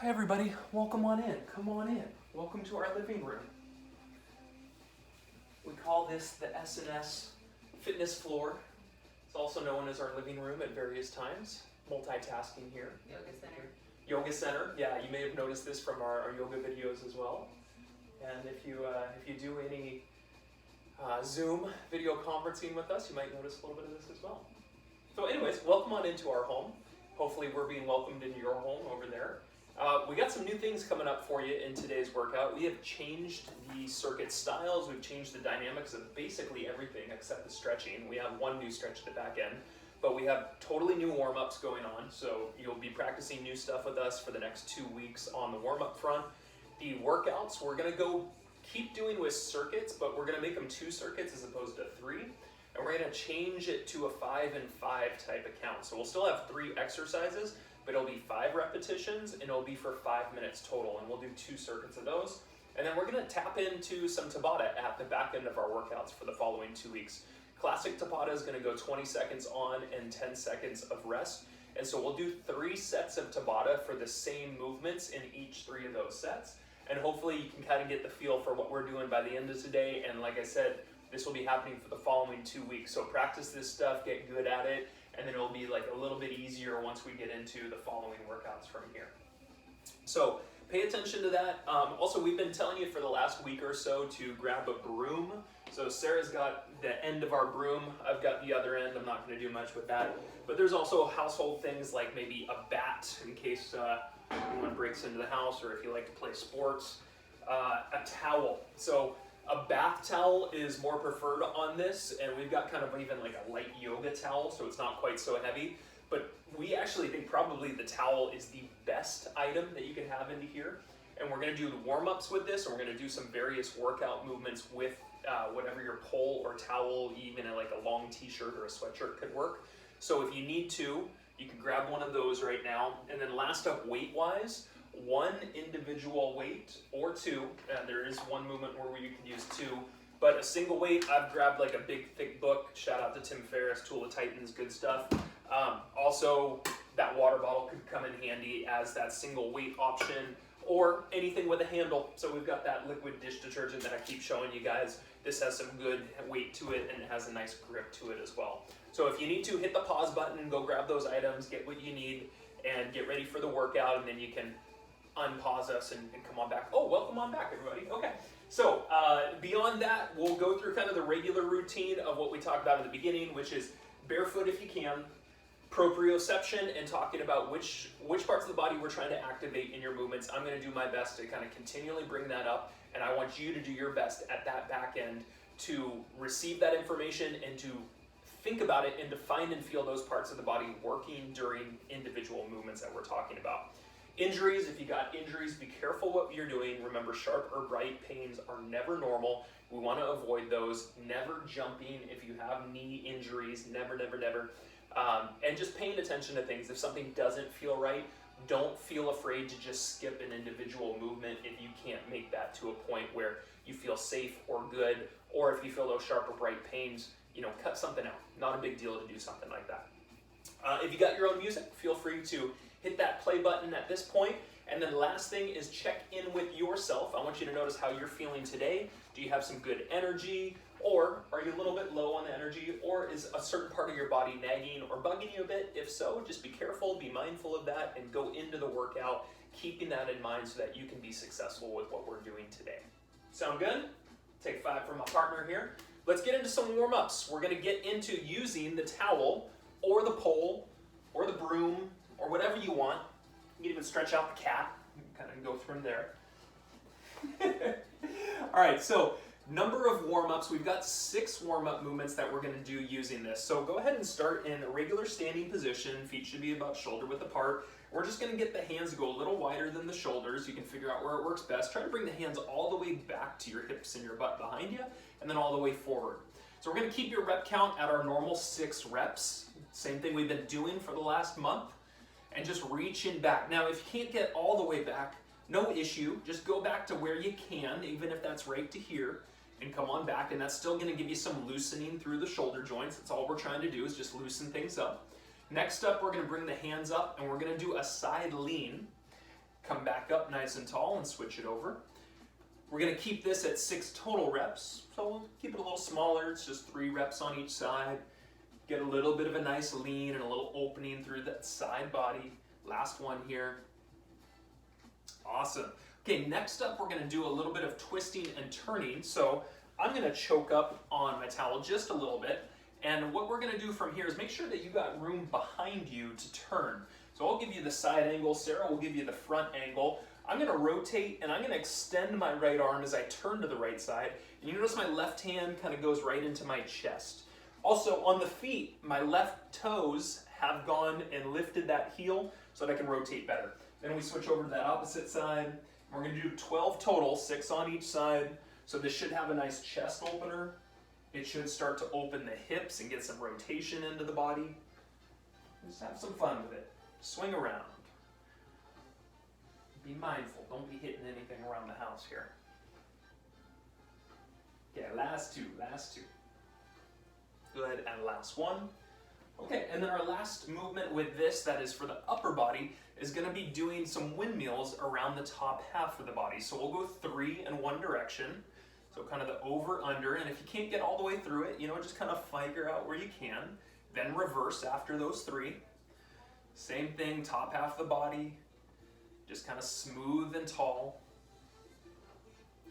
Hi everybody, welcome on in, come on in. Welcome to our living room. We call this the S&S fitness floor. It's also known as our living room at various times. Multitasking here. Yoga center. Yoga center, yeah, you may have noticed this from our yoga videos as well. And if you do any Zoom video conferencing with us, you might notice a little bit of this as well. So anyways, welcome on into our home. Hopefully we're being welcomed into your home over there. We got some new things coming up for you in today's workout. We have changed the circuit styles. We've changed the dynamics of basically everything except the stretching. We have one new stretch at the back end, but we have totally new warm-ups going on. So you'll be practicing new stuff with us for the next 2 weeks on the warm-up front. The workouts, we're gonna keep doing with circuits, but we're gonna make them 2 circuits as opposed to 3. And we're gonna change it to a 5 and 5 type of count. So we'll still have 3 exercises, but it'll be 5 repetitions and it'll be for 5 minutes total. And we'll do 2 circuits of those. And then we're gonna tap into some Tabata at the back end of our workouts for the following 2 weeks. Classic Tabata is gonna go 20 seconds on and 10 seconds of rest. And so we'll do 3 sets of Tabata for the same movements in each 3 of those sets. And hopefully you can kind of get the feel for what we're doing by the end of today. And like I said, this will be happening for the following 2 weeks. So practice this stuff, get good at it, and then it'll be like a little bit easier once we get into the following workouts from here. So pay attention to that. Also, we've been telling you for the last week or so to grab a broom. So Sarah's got the end of our broom. I've got the other end. I'm not going to do much with that. But there's also household things like maybe a bat in case anyone breaks into the house, or if you like to play sports. A towel. So a bath towel is more preferred on this, and we've got kind of even like a light yoga towel, so it's not quite so heavy. But we actually think probably the towel is the best item that you can have into here. And we're gonna do the warm-ups with this, and we're gonna do some various workout movements with whatever your pole or towel, even like a long t-shirt or a sweatshirt could work. So if you need to, you can grab one of those right now. And then last up, weight-wise, 1 individual weight or 2, and there is one movement where you can use 2, but a single weight, I've grabbed like a big thick book. Shout out to Tim Ferriss, Tool of Titans, good stuff. Also, that water bottle could come in handy as that single weight option, or anything with a handle. So we've got that liquid dish detergent that I keep showing you guys. This has some good weight to it, and it has a nice grip to it as well. So if you need to, hit the pause button, go grab those items, get what you need, and get ready for the workout, and then you can unpause us and come on back. Oh, welcome on back, everybody. Okay, so beyond that, we'll go through kind of the regular routine of what we talked about at the beginning, which is barefoot if you can, proprioception, and talking about which parts of the body we're trying to activate in your movements. I'm going to do my best to kind of continually bring that up, and I want you to do your best at that back end to receive that information and to think about it and to find and feel those parts of the body working during individual movements that we're talking about. Injuries, if you got injuries, be careful what you're doing. Remember, sharp or bright pains are never normal. We want to avoid those. Never jumping if you have knee injuries, never. And just paying attention to things. If something doesn't feel right, don't feel afraid to just skip an individual movement if you can't make that to a point where you feel safe or good, or if you feel those sharp or bright pains, cut something out. Not a big deal to do something like that. If you got your own music, feel free to hit that play button at this point. And then last thing is check in with yourself. I want you to notice how you're feeling today. Do you have some good energy, or are you a little bit low on the energy, or is a certain part of your body nagging or bugging you a bit? If so, just be careful, be mindful of that, and go into the workout keeping that in mind so that you can be successful with what we're doing today. Sound good? Take 5 from my partner here. Let's get into some warm-ups. We're gonna get into using the towel or the pole or the broom or whatever you want. You can even stretch out the cat, kind of go from there. All right, so number of warm-ups. We've got 6 warm-up movements that we're gonna do using this. So go ahead and start in a regular standing position. Feet should be about shoulder width apart. We're just gonna get the hands to go a little wider than the shoulders. You can figure out where it works best. Try to bring the hands all the way back to your hips and your butt behind you, and then all the way forward. So we're gonna keep your rep count at our normal 6 reps. Same thing we've been doing for the last month. And just reaching back. Now, if you can't get all the way back, no issue. Just go back to where you can, even if that's right to here, and come on back. And that's still gonna give you some loosening through the shoulder joints. That's all we're trying to do, is just loosen things up. Next up, we're gonna bring the hands up and we're gonna do a side lean. come back up nice and tall and switch it over. We're gonna keep this at 6 total reps, so we'll keep it a little smaller. It's just 3 reps on each side. Get a little bit of a nice lean and a little opening through that side body. Last one here. Awesome. Okay, next up we're gonna do a little bit of twisting and turning. So I'm gonna choke up on my towel just a little bit. And what we're gonna do from here is make sure that you got room behind you to turn. So I'll give you the side angle, Sarah will give you the front angle. I'm gonna rotate and I'm gonna extend my right arm as I turn to the right side. And you notice my left hand kind of goes right into my chest. Also on the feet, my left toes have gone and lifted that heel so that I can rotate better. Then we switch over to that opposite side. We're gonna do 12 total, 6 on each side. So this should have a nice chest opener. It should start to open the hips and get some rotation into the body. Just have some fun with it. Swing around. Be mindful, don't be hitting anything around the house here. Okay, last two. Good, and last one. Okay, and then our last movement with this, that is for the upper body, is gonna be doing some windmills around the top half of the body. So we'll go 3 in one direction. So kind of the over, under, and if you can't get all the way through it, just kind of figure out where you can. Then reverse after those 3. Same thing, top half of the body, just kind of smooth and tall.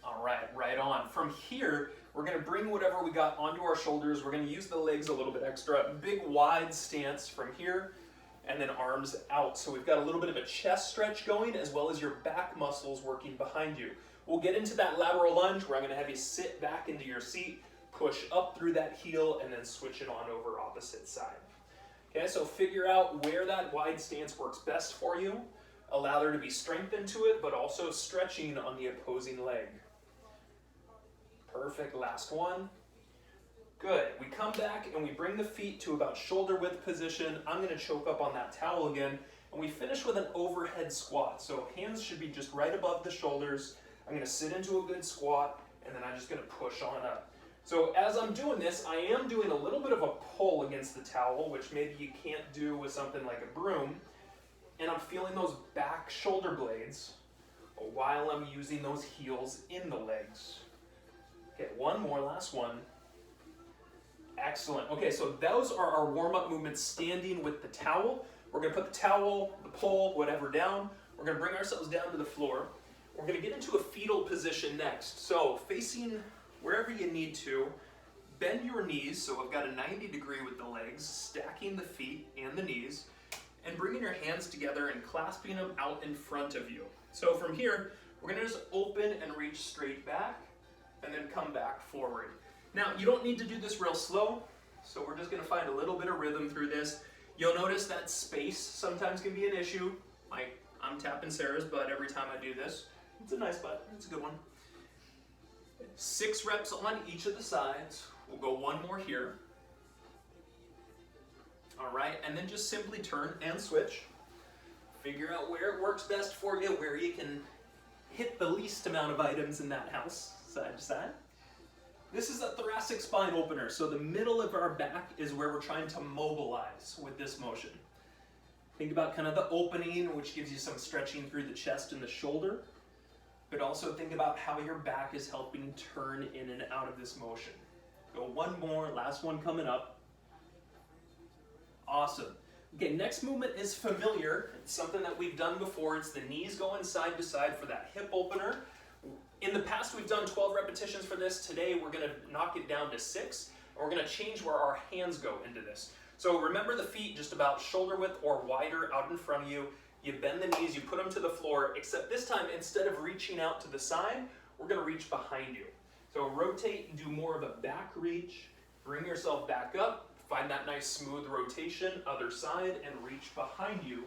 All right, right on. From here, we're gonna bring whatever we got onto our shoulders. We're gonna use the legs a little bit extra. Big wide stance from here, and then arms out. So we've got a little bit of a chest stretch going, as well as your back muscles working behind you. We'll get into that lateral lunge where I'm gonna have you sit back into your seat, push up through that heel, and then switch it on over opposite side. Okay, so figure out where that wide stance works best for you. Allow there to be strength into it, but also stretching on the opposing leg. Perfect, last one. Good, we come back and we bring the feet to about shoulder width position. I'm gonna choke up on that towel again, and we finish with an overhead squat. So hands should be just right above the shoulders. I'm gonna sit into a good squat, and then I'm just gonna push on up. So as I'm doing this, I am doing a little bit of a pull against the towel, which maybe you can't do with something like a broom. And I'm feeling those back shoulder blades while I'm using those heels in the legs. Okay, one more, last one. Excellent. Okay, so those are our warm-up movements standing with the towel. We're gonna put the towel, the pole, whatever down. We're gonna bring ourselves down to the floor. We're gonna get into a fetal position next. So facing wherever you need to, bend your knees, so I've got a 90-degree with the legs, stacking the feet and the knees, and bringing your hands together and clasping them out in front of you. So from here, we're gonna just open and reach straight back, and then come back forward. Now, you don't need to do this real slow, so we're just gonna find a little bit of rhythm through this. You'll notice that space sometimes can be an issue. Like, I'm tapping Sarah's butt every time I do this. It's a nice butt, it's a good one. 6 reps on each of the sides. We'll go 1 more here. All right, and then just simply turn and switch. Figure out where it works best for you, where you can hit the least amount of items in that house, side to side. This is a thoracic spine opener, so the middle of our back is where we're trying to mobilize with this motion. Think about kind of the opening, which gives you some stretching through the chest and the shoulder, but also think about how your back is helping turn in and out of this motion. Go 1 more, last one coming up. Awesome. Okay, next movement is familiar. It's something that we've done before. It's the knees going side to side for that hip opener. In the past, we've done 12 repetitions for this. Today, we're gonna knock it down to 6, and we're gonna change where our hands go into this. So remember the feet just about shoulder width or wider out in front of you. You bend the knees, you put them to the floor, except this time, instead of reaching out to the side, we're gonna reach behind you. So rotate and do more of a back reach. Bring yourself back up. Find that nice smooth rotation, other side, and reach behind you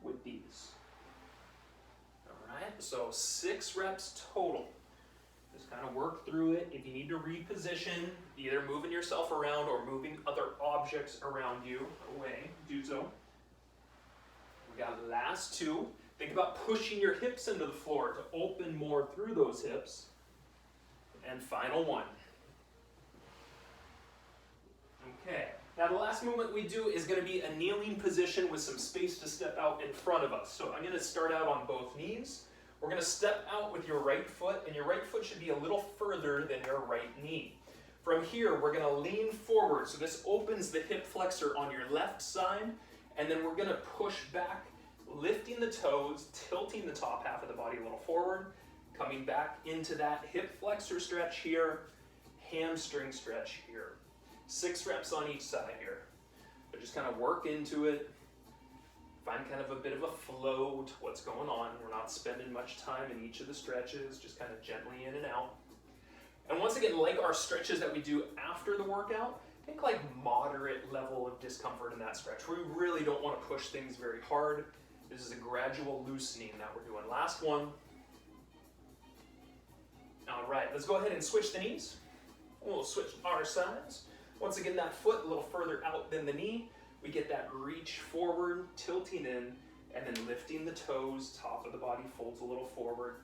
with these. All right, so 6 reps total. Just kind of work through it. If you need to reposition, either moving yourself around or moving other objects around you away, do so. We got the last 2. Think about pushing your hips into the floor to open more through those hips. And final 1. Okay, Now the last movement we do is going to be a kneeling position with some space to step out in front of us. So I'm going to start out on both knees. We're going to step out with your right foot, and your right foot should be a little further than your right knee. From here, we're going to lean forward. So this opens the hip flexor on your left side, and then we're going to push back, lifting the toes, tilting the top half of the body a little forward, coming back into that hip flexor stretch here, hamstring stretch here. 6 reps on each side here. But just kind of work into it. Find kind of a bit of a flow to what's going on. We're not spending much time in each of the stretches, just kind of gently in and out. And once again, like our stretches that we do after the workout, think like moderate level of discomfort in that stretch. We really don't want to push things very hard. This is a gradual loosening that we're doing. Last one. All right, let's go ahead and switch the knees. We'll switch our sides. Once again, that foot a little further out than the knee. We get that reach forward, tilting in, and then lifting the toes, top of the body folds a little forward.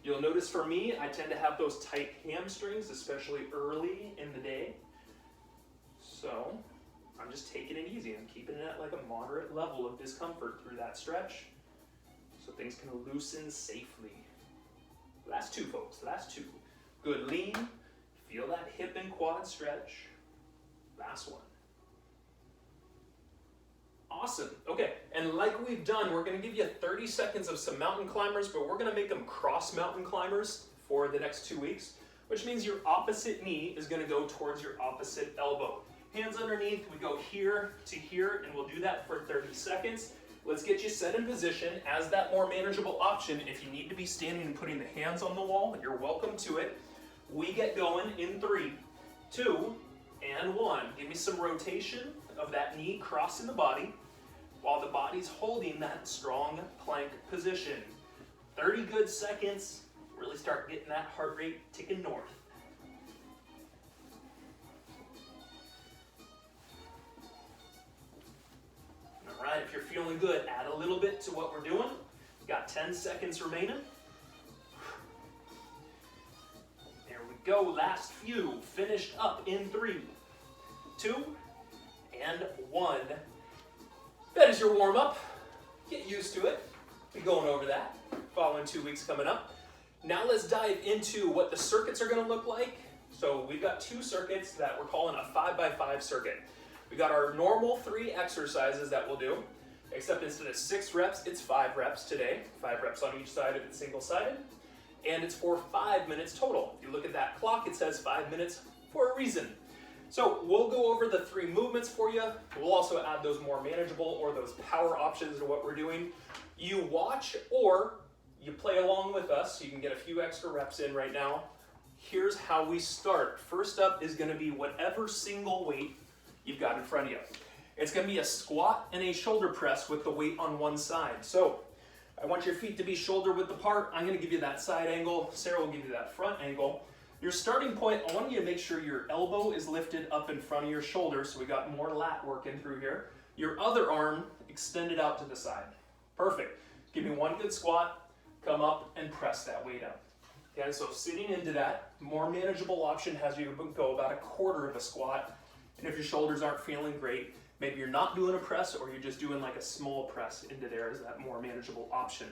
You'll notice for me, I tend to have those tight hamstrings, especially early in the day. So I'm just taking it easy. I'm keeping it at like a moderate level of discomfort through that stretch so things can loosen safely. Last 2, folks, last 2. Good lean, feel that hip and quad stretch. Last one. Awesome. Okay, and like we've done, we're going to give you 30 seconds of some mountain climbers, but we're going to make them cross mountain climbers for the next 2 weeks, which means your opposite knee is going to go towards your opposite elbow. Hands underneath, we go here to here, and we'll do that for 30 seconds. Let's get you set in position as that more manageable option. If you need to be standing and putting the hands on the wall, you're welcome to it. We get going in 3, 2, and 1. Give me some rotation of that knee crossing the body while the body's holding that strong plank position. 30 good seconds. Really start getting that heart rate ticking north. All right, if you're feeling good, add a little bit to what we're doing. We've got 10 seconds remaining. Go, last few, finished up in 3, 2, and 1. That is your warm-up. Get used to it. We'll be going over that following 2 weeks coming up. Now let's dive into what the circuits are going to look like. So we've got 2 circuits that we're calling a 5x5 circuit. We got our normal 3 exercises that we'll do, except instead of 6 reps, it's 5 reps today. 5 reps on each side if it's single-sided. And it's for 5 minutes total. If you look at that clock, it says 5 minutes for a reason. So we'll go over the 3 movements for you. We'll also add those more manageable or those power options to what we're doing. You watch or you play along with us so you can get a few extra reps in right now. Here's how we start. First up is going to be whatever single weight you've got in front of you. It's going to be a squat and a shoulder press with the weight on one side. So I want your feet to be shoulder width apart. I'm going to give you that side angle. Sarah will give you that front angle. Your starting point, I want you to make sure your elbow is lifted up in front of your shoulder, so we got more lat working through here. Your other arm extended out to the side. Perfect. Give me one good squat, come up and press that weight up. Okay, so sitting into that, more manageable option has you go about a quarter of a squat. And if your shoulders aren't feeling great, maybe you're not doing a press or you're just doing like a small press into there as that more manageable option.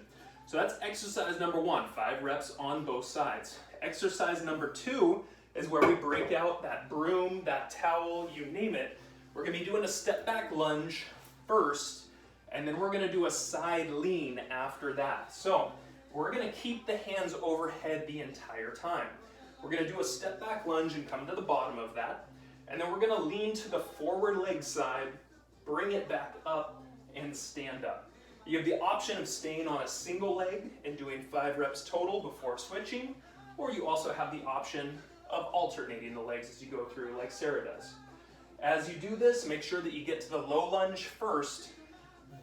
So that's exercise number 1, 5 reps on both sides. Exercise number 2 is where we break out that broom, that towel, you name it. We're gonna be doing a step back lunge first, and then we're gonna do a side lean after that. So we're gonna keep the hands overhead the entire time. We're gonna do a step back lunge and come to the bottom of that. And then we're gonna lean to the forward leg side, bring it back up, and stand up. You have the option of staying on a single leg and doing 5 reps total before switching, or you also have the option of alternating the legs as you go through like Sarah does. As you do this, make sure that you get to the low lunge first,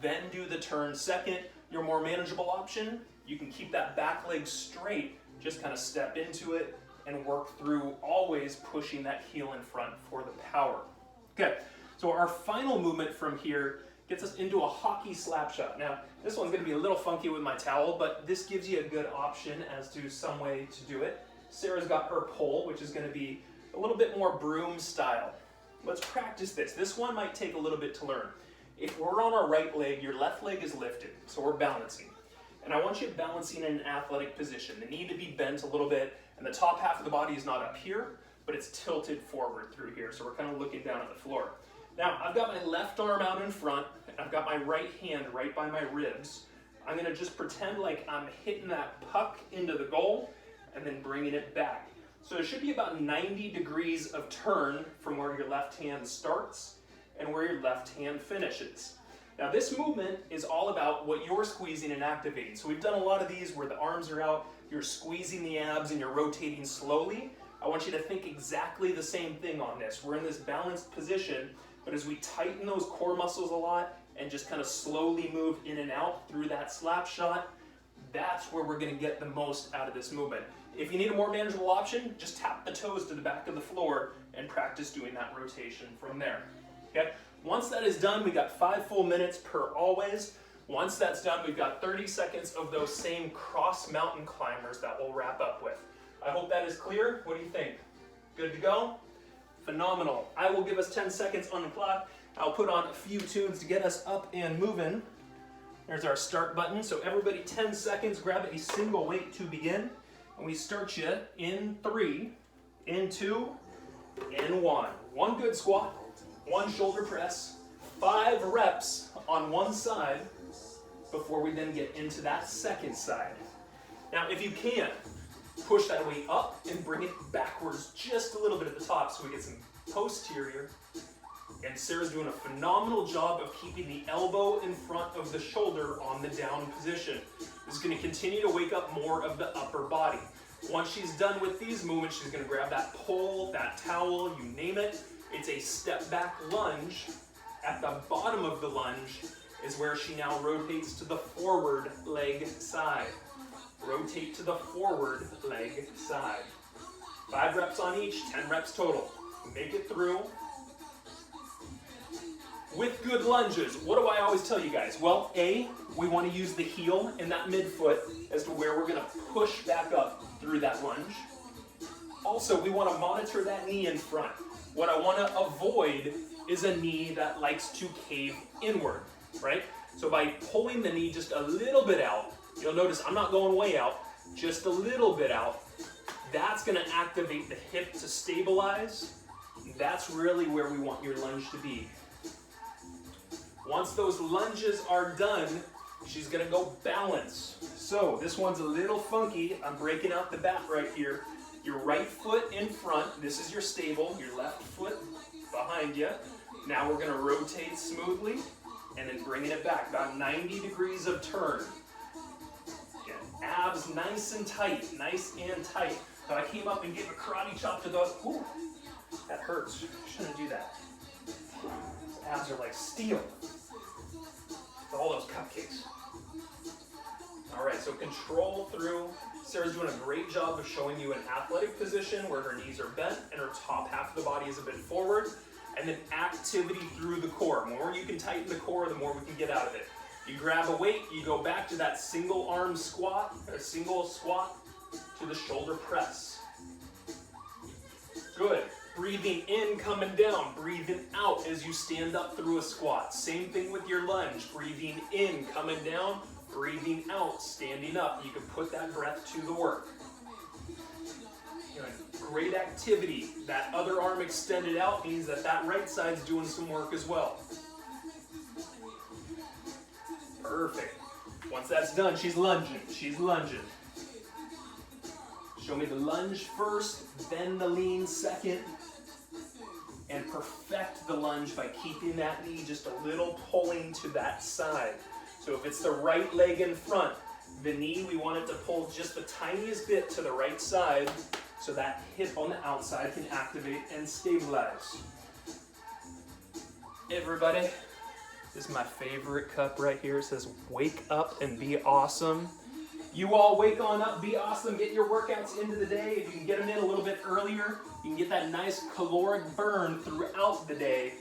then do the turn second. Your more manageable option, you can keep that back leg straight, just kind of step into it and work through, always pushing that heel in front for the power. Okay, so our final movement from here gets us into a hockey slap shot. Now, this one's gonna be a little funky with my towel, but this gives you a good option as to some way to do it. Sarah's got her pole, which is gonna be a little bit more broom style. Let's practice this. This one might take a little bit to learn. If we're on our right leg, your left leg is lifted, so we're balancing. And I want you balancing in an athletic position. The knee to be bent a little bit, and the top half of the body is not up here, but it's tilted forward through here, so we're kind of looking down at the floor. Now, I've got my left arm out in front, and I've got my right hand right by my ribs. I'm gonna just pretend like I'm hitting that puck into the goal, and then bringing it back. So it should be about 90 degrees of turn from where your left hand starts and where your left hand finishes. Now this movement is all about what you're squeezing and activating. So we've done a lot of these where the arms are out, you're squeezing the abs and you're rotating slowly. I want you to think exactly the same thing on this. We're in this balanced position, but as we tighten those core muscles a lot and just kind of slowly move in and out through that slap shot, that's where we're gonna get the most out of this movement. If you need a more manageable option, just tap the toes to the back of the floor and practice doing that rotation from there. Okay? Once that is done, we got 5 full minutes per always. Once that's done, we've got 30 seconds of those same cross mountain climbers that we'll wrap up with. I hope that is clear. What do you think? Good to go? Phenomenal. I will give us 10 seconds on the clock. I'll put on a few tunes to get us up and moving. There's our start button. So everybody 10 seconds, grab a single weight to begin. And we start you in 3, in 2, in 1. One good squat, 1 shoulder press, 5 reps on one side before we then get into that second side. Now, if you can, push that weight up and bring it backwards just a little bit at the top so we get some posterior. And Sarah's doing a phenomenal job of keeping the elbow in front of the shoulder on the down position. This is going to continue to wake up more of the upper body. Once she's done with these movements, she's going to grab that pole, that towel, you name it. It's a step back lunge. At the bottom of the lunge is where she now rotates to the forward leg side. Rotate to the forward leg side. 5 reps on each, 10 reps total. Make it through. With good lunges, what do I always tell you guys? Well, A, we want to use the heel and that midfoot as to where we're going to push back up through that lunge. Also, we want to monitor that knee in front. What I want to avoid is a knee that likes to cave inward, right? So by pulling the knee just a little bit out, you'll notice I'm not going way out, just a little bit out. That's going to activate the hip to stabilize. That's really where we want your lunge to be. Once those lunges are done, she's going to go balance. So this one's a little funky. I'm breaking out the bat right here. Your right foot in front. This is your stable. Your left foot behind you. Now we're going to rotate smoothly and then bringing it back. About 90 degrees of turn. Again, abs nice and tight. Nice and tight. So I came up and gave a karate chop to those. Ooh, that hurts. Shouldn't do that. Those abs are like steel. All those cupcakes. All right, so control through. Sarah's doing a great job of showing you an athletic position where her knees are bent and her top half of the body is a bit forward. And then activity through the core. The more you can tighten the core, the more we can get out of it. You grab a weight, you go back to that single arm squat, or single squat to the shoulder press. Good. Breathing in, coming down. Breathing out as you stand up through a squat. Same thing with your lunge. Breathing in, coming down. Breathing out, standing up. You can put that breath to the work. Good. Great activity. That other arm extended out means that that right side's doing some work as well. Perfect. Once that's done, she's lunging. She's lunging. Show me the lunge first, then the lean second. And perfect the lunge by keeping that knee just a little pulling to that side. So if it's the right leg in front, the knee, we want it to pull just the tiniest bit to the right side so that hip on the outside can activate and stabilize. Everybody, this is my favorite cup right here. It says, wake up and be awesome. You all wake on up, be awesome, get your workouts into the day. If you can get them in a little bit earlier, you can get that nice caloric burn throughout the day.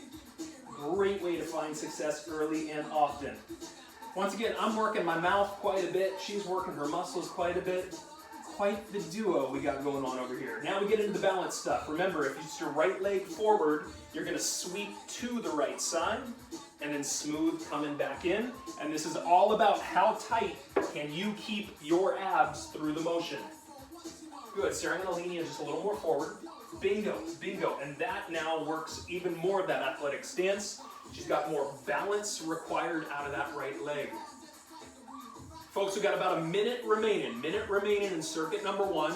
Great way to find success early and often. Once again, I'm working my mouth quite a bit. She's working her muscles quite a bit. quite the duo we got going on over here. Now we get into the balance stuff. Remember, if you just your right leg forward, you're going to sweep to the right side and then smooth coming back in. And this is all about how tight can you keep your abs through the motion. Good, Sarah, I'm going to lean you just a little more forward. Bingo, bingo. And that now works even more of that athletic stance. She's got more balance required out of that right leg. Folks, we've got about a minute remaining in circuit number 1.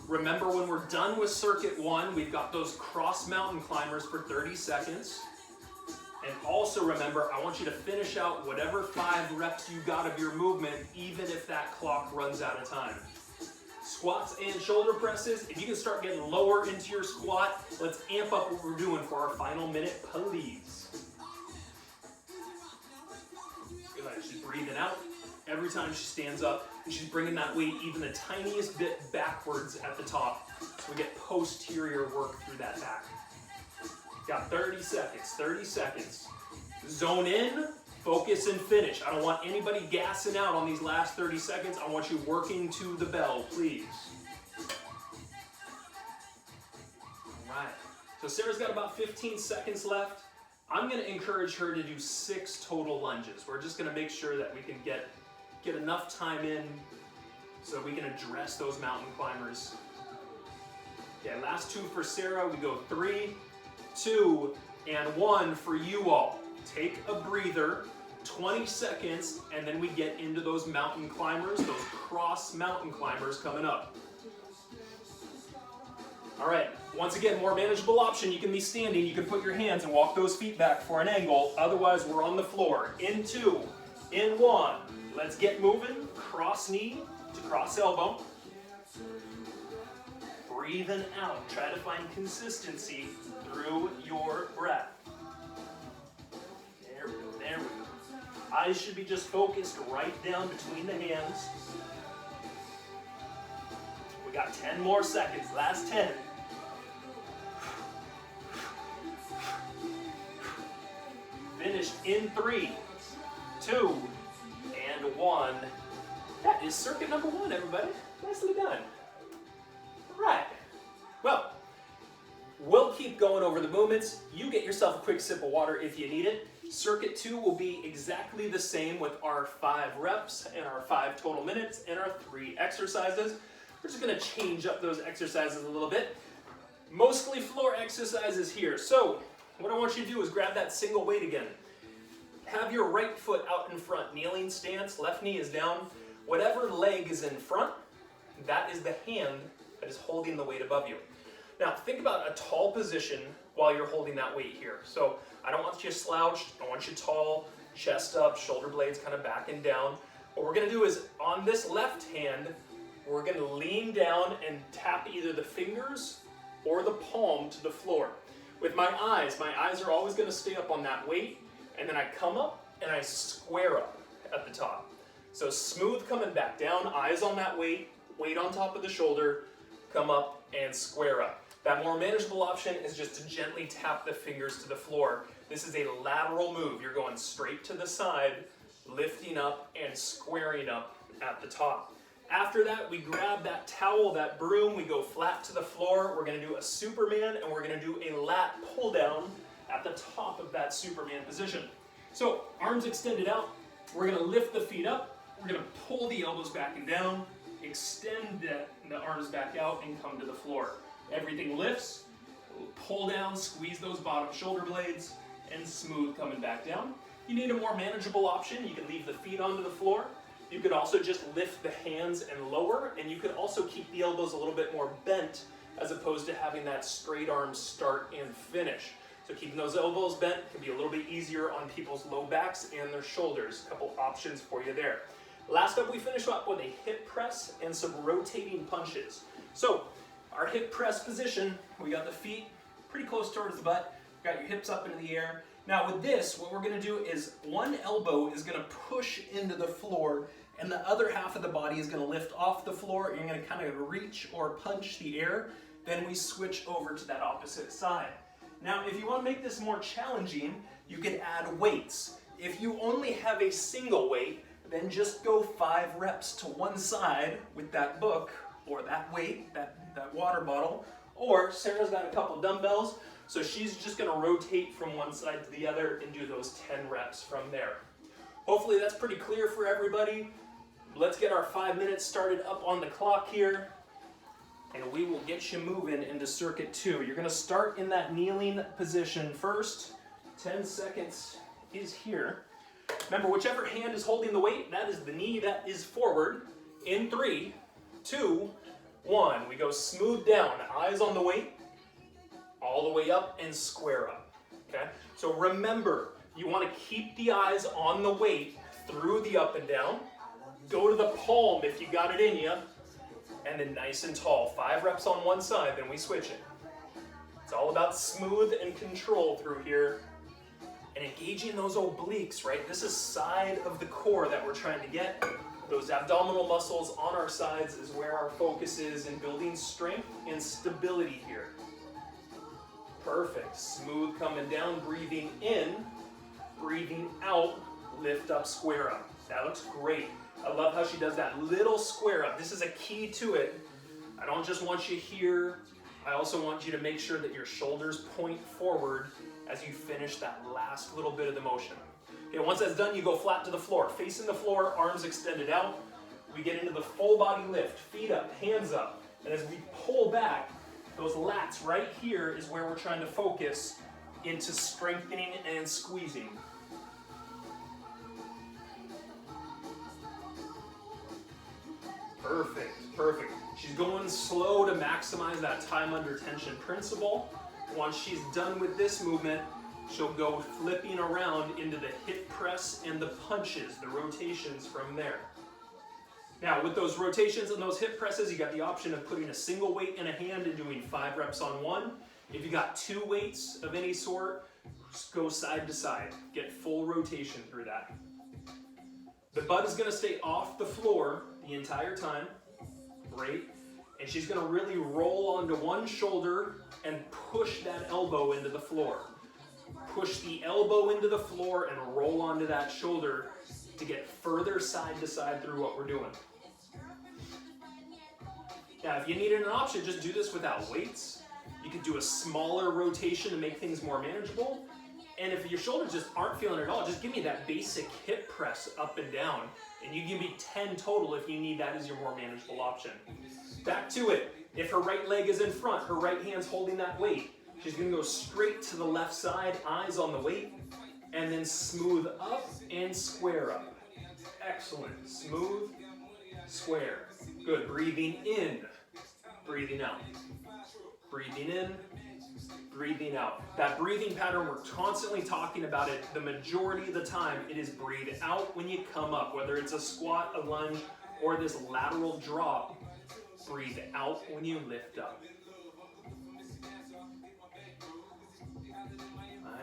Remember, when we're done with circuit 1, we've got those cross mountain climbers for 30 seconds. And also remember, I want you to finish out whatever 5 reps you got of your movement, even if that clock runs out of time. Squats and shoulder presses, if you can start getting lower into your squat, let's amp up what we're doing for our final minute, please. Good, she's breathing out every time she stands up, and she's bringing that weight even the tiniest bit backwards at the top, so we get posterior work through that back. Got 30 seconds. Zone in, focus, and finish. I don't want anybody gassing out on these last 30 seconds. I want you working to the bell, please. All right, so Sarah's got about 15 seconds left. I'm going to encourage her to do 6 total lunges. We're just going to make sure that we can get enough time in so we can address those mountain climbers. Okay, last 2 for Sarah. We go 3, 2, and 1 for you all. Take a breather, 20 seconds, and then we get into those mountain climbers, those cross mountain climbers coming up. All right, once again, more manageable option. You can be standing, you can put your hands and walk those feet back for an angle. Otherwise, we're on the floor. In 2, in 1. Let's get moving. Cross knee to cross elbow. Breathing out. Try to find consistency through your breath. There we go, there we go. Eyes should be just focused right down between the hands. We got 10 more seconds, last 10. Finished in 3, 2, and 1. That is circuit number 1, everybody. Nicely done. All right. Well, we'll keep going over the movements. You get yourself a quick sip of water if you need it. Circuit 2 will be exactly the same with our 5 reps and our 5 total minutes and our 3 exercises. We're just going to change up those exercises a little bit. Mostly floor exercises here. So what I want you to do is grab that single weight again. Have your right foot out in front, kneeling stance, left knee is down. Whatever leg is in front, that is the hand that is holding the weight above you. Now think about a tall position while you're holding that weight here. So I don't want you slouched, I want you tall, chest up, shoulder blades kind of back and down. What we're gonna do is on this left hand, we're gonna lean down and tap either the fingers or the palm to the floor. With my eyes are always gonna stay up on that weight, and then I come up and I square up at the top. So smooth coming back down, eyes on that weight, weight on top of the shoulder, come up and square up. That more manageable option is just to gently tap the fingers to the floor. This is a lateral move. You're going straight to the side, lifting up and squaring up at the top. After that, we grab that towel, that broom, we go flat to the floor. We're gonna do a Superman and we're gonna do a lat pull down at the top of that Superman position. So arms extended out, we're gonna lift the feet up, we're gonna pull the elbows back and down, extend the arms back out and come to the floor. Everything lifts, pull down, squeeze those bottom shoulder blades, and smooth coming back down. You need a more manageable option. You can leave the feet onto the floor. You could also just lift the hands and lower, and you could also keep the elbows a little bit more bent as opposed to having that straight arm start and finish. So keeping those elbows bent can be a little bit easier on people's low backs and their shoulders. A couple options for you there. Last up, we finish up with a hip press and some rotating punches. So our hip press position, we got the feet pretty close towards the butt, got your hips up into the air. Now with this, what we're gonna do is one elbow is gonna push into the floor and the other half of the body is gonna lift off the floor and you're gonna kind of reach or punch the air. Then we switch over to that opposite side. Now, if you wanna make this more challenging, you can add weights. If you only have a single weight, then just go 5 reps to one side with that book or that weight, that water bottle, or Sarah's got a couple dumbbells, so she's just gonna rotate from one side to the other and do those 10 reps from there. Hopefully that's pretty clear for everybody. Let's get our 5 minutes started up on the clock here, and we will get you moving into circuit 2. You're gonna start in that kneeling position first. 10 seconds is here. Remember, whichever hand is holding the weight, that is the knee that is forward. In 3, 2, 1. We go smooth down, eyes on the weight, all the way up and square up. Okay? So remember, you want to keep the eyes on the weight through the up and down. Go to the palm if you got it in you, and then nice and tall. 5 reps on one side, then we switch it. It's all about smooth and control through here. And engaging those obliques, right? This is side of the core that we're trying to get. Those abdominal muscles on our sides is where our focus is in building strength and stability here. Perfect. Smooth coming down, breathing in, breathing out, lift up, square up. That looks great. I love how she does that little square up. This is a key to it. I don't just want you here. I also want you to make sure that your shoulders point forward as you finish that last little bit of the motion. Okay, once that's done, you go flat to the floor. Facing the floor, arms extended out. We get into the full body lift, feet up, hands up. And as we pull back, those lats right here is where we're trying to focus into strengthening and squeezing. Perfect, perfect. She's going slow to maximize that time under tension principle. Once she's done with this movement, she'll go flipping around into the hip press and the punches, the rotations from there. Now, with those rotations and those hip presses, you got the option of putting a single weight in a hand and doing 5 reps on one. If you got 2 weights of any sort, just go side to side. Get full rotation through that. The butt is going to stay off the floor the entire time. Great. And she's going to really roll onto one shoulder and push that elbow into the floor. Push the elbow into the floor and roll onto that shoulder to get further side to side through what we're doing. Now, if you needed an option, just do this without weights. You could do a smaller rotation to make things more manageable. And if your shoulders just aren't feeling it at all, just give me that basic hip press up and down. And you give me 10 total if you need that as your more manageable option. Back to it. If her right leg is in front, her right hand's holding that weight. She's going to go straight to the left side, eyes on the weight, and then smooth up and square up. Excellent. Smooth, square. Good. Breathing in, breathing out. Breathing in, breathing out. That breathing pattern, we're constantly talking about it. The majority of the time, it is breathe out when you come up, whether it's a squat, a lunge, or this lateral drop. Breathe out when you lift up.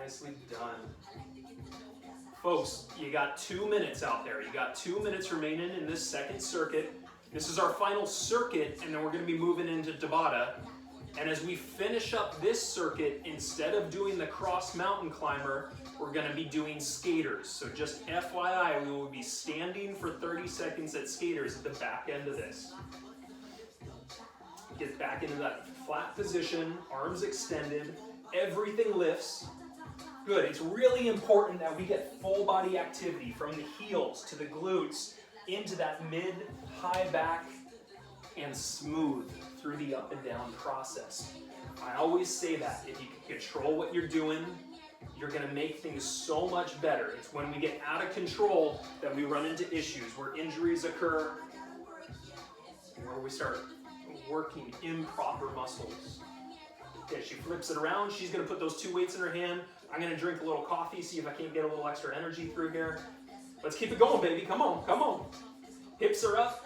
Nicely done. Folks, you got 2 minutes out there. You got 2 minutes remaining in this second circuit. This is our final circuit, and then we're going to be moving into Tabata. And as we finish up this circuit, instead of doing the cross mountain climber, we're going to be doing skaters. So just FYI, we will be standing for 30 seconds at skaters at the back end of this. Get back into that flat position, arms extended, everything lifts. Good. It's really important that we get full body activity from the heels to the glutes into that mid, high back, and smooth through the up and down process. I always say that if you can control what you're doing, you're going to make things so much better. It's when we get out of control that we run into issues, where injuries occur, where we start working improper muscles. Okay, she flips it around. She's going to put those 2 weights in her hand. I'm going to drink a little coffee, see if I can't get a little extra energy through here. Let's keep it going, baby. Come on, come on. Hips are up.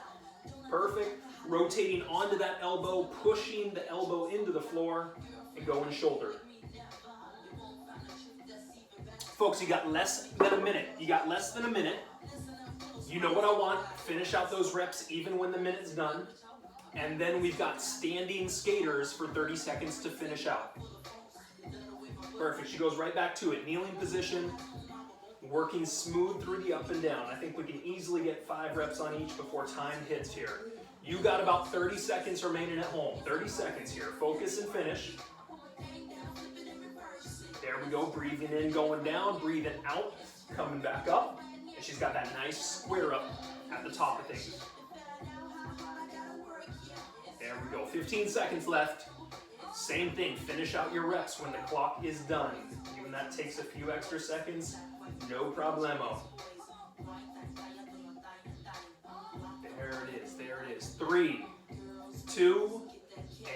Perfect. Rotating onto that elbow, pushing the elbow into the floor, and going shoulder. Folks, you got less than a minute. You got less than a minute. You know what I want. Finish out those reps even when the minute's done. And then we've got standing skaters for 30 seconds to finish out. Perfect. She goes right back to it. Kneeling position. working smooth through the up and down. I think we can easily get 5 reps on each before time hits here. You got about 30 seconds remaining at home. 30 seconds here. Focus and finish. There we go. Breathing in, going down. Breathing out, coming back up. And she's got that nice square up at the top of things. There we go. 15 seconds left. Same thing. Finish out your reps when the clock is done. Even that takes a few extra seconds, no problemo. There it is. There it is. 3, 2,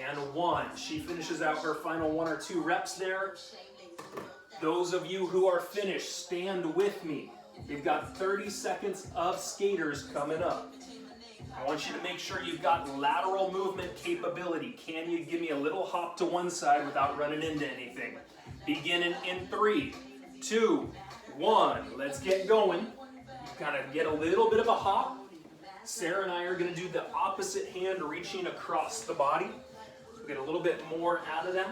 and 1. She finishes out her final 1 or 2 reps there. Those of you who are finished, stand with me. We've got 30 seconds of skaters coming up. I want you to make sure you've got lateral movement capability. Can you give me a little hop to one side without running into anything? Beginning in 3, 2, 1. Let's get going. Kind of get a little bit of a hop. Sarah and I are going to do the opposite hand reaching across the body. We'll get a little bit more out of that.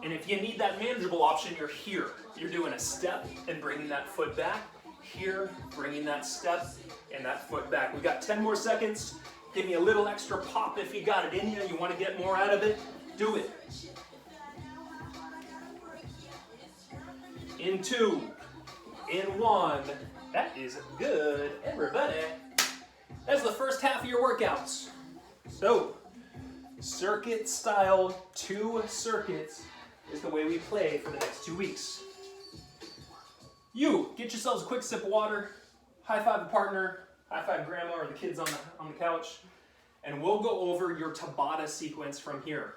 And if you need that manageable option, you're here. You're doing a step and bringing that foot back. Here, bringing that step and that foot back. We've got 10 more seconds. Give me a little extra pop if you got it in you. You want to get more out of it, do it. In 2, in 1. That is good, everybody. That's the first half of your workouts. So, circuit style, 2 circuits is the way we play for the next 2 weeks. You, get yourselves a quick sip of water, high five a partner, high five grandma or the kids on the couch, and we'll go over your Tabata sequence from here.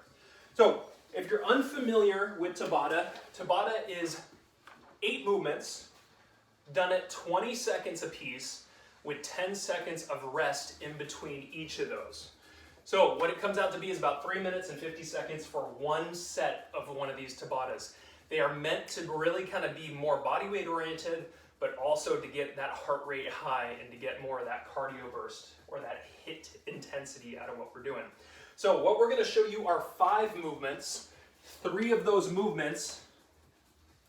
So, if you're unfamiliar with Tabata, Tabata is 8 movements done at 20 seconds apiece with 10 seconds of rest in between each of those. So what it comes out to be is about 3 minutes and 50 seconds for one set of one of these Tabatas. They are meant to really kind of be more body weight oriented, but also to get that heart rate high and to get more of that cardio burst or that hit intensity out of what we're doing. So what we're going to show you are 5 movements. 3 of those movements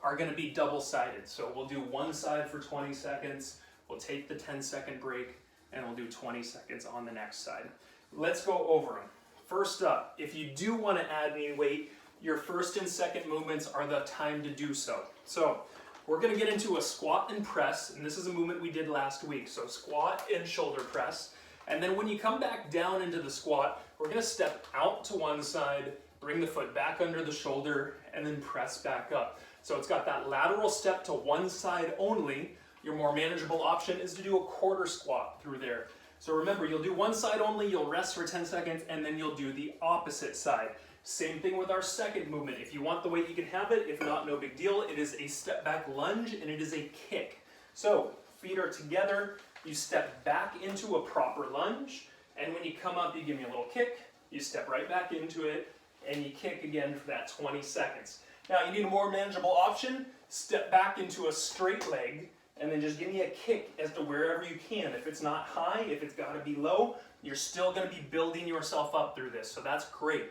are going to be double-sided. So we'll do one side for 20 seconds, we'll take the 10-second break, and we'll do 20 seconds on the next side. Let's go over them. First up, if you do want to add any weight, your first and second movements are the time to do so. So we're going to get into a squat and press, and this is a movement we did last week. So squat and shoulder press. And then when you come back down into the squat, we're going to step out to one side, bring the foot back under the shoulder, and then press back up. So it's got that lateral step to one side only. Your more manageable option is to do a quarter squat through there. So remember, you'll do one side only, you'll rest for 10 seconds, and then you'll do the opposite side. Same thing with our second movement. If you want the weight, you can have it. If not, no big deal. It is a step back lunge, and it is a kick. So feet are together, you step back into a proper lunge, and when you come up, you give me a little kick, you step right back into it, and you kick again for that 20 seconds. Now you need a more manageable option, step back into a straight leg, and then just give me a kick as to wherever you can. If it's not high, if it's got to be low, you're still going to be building yourself up through this, so that's great.